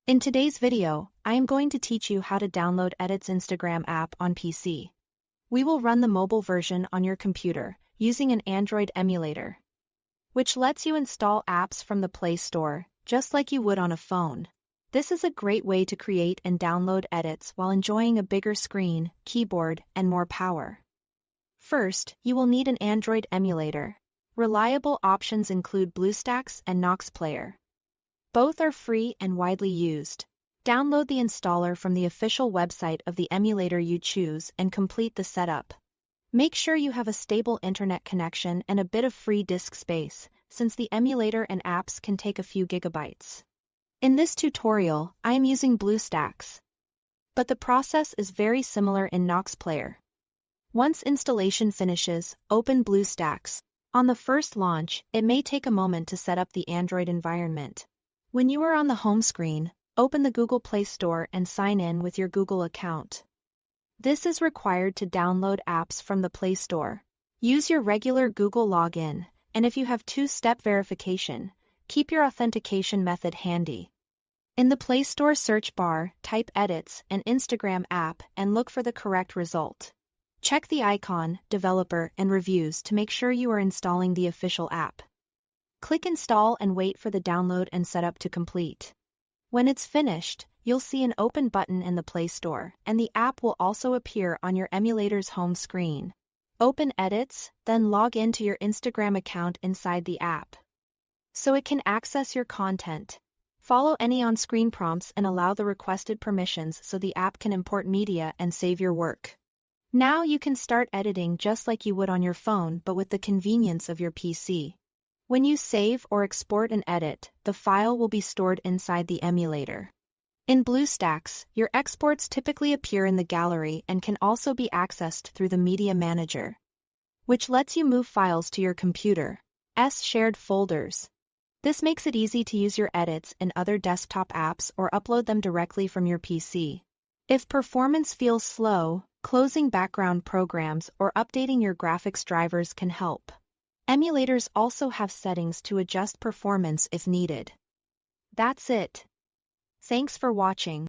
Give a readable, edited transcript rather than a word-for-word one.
In today's video, I am going to teach you how to download Edit's Instagram app on PC. We will run the mobile version on your computer using an Android emulator, which lets you install apps from the Play Store, just like you would on a phone. This is a great way to create and download edits while enjoying a bigger screen, keyboard, and more power. First, you will need an Android emulator. Reliable options include BlueStacks and Nox Player. Both are free and widely used. Download the installer from the official website of the emulator you choose and complete the setup. Make sure you have a stable internet connection and a bit of free disk space, since the emulator and apps can take a few gigabytes. In this tutorial, I am using BlueStacks, but the process is very similar in Nox Player. Once installation finishes, open BlueStacks. On the first launch, it may take a moment to set up the Android environment. When you are on the home screen, open the Google Play Store and sign in with your Google account. This is required to download apps from the Play Store. Use your regular Google login, and if you have two-step verification, keep your authentication method handy. In the Play Store search bar, type Edits and Instagram app and look for the correct result. Check the icon, developer, and reviews to make sure you are installing the official app. Click Install and wait for the download and setup to complete. When it's finished, you'll see an Open button in the Play Store, and the app will also appear on your emulator's home screen. Open Edits, then log into your Instagram account inside the app, so it can access your content. Follow any on-screen prompts and allow the requested permissions so the app can import media and save your work. Now you can start editing just like you would on your phone but with the convenience of your PC. When you save or export an edit, the file will be stored inside the emulator. In BlueStacks, your exports typically appear in the gallery and can also be accessed through the Media Manager, which lets you move files to your computer's shared folders. This makes it easy to use your edits in other desktop apps or upload them directly from your PC. If performance feels slow, closing background programs or updating your graphics drivers can help. Emulators also have settings to adjust performance if needed. That's it. Thanks for watching.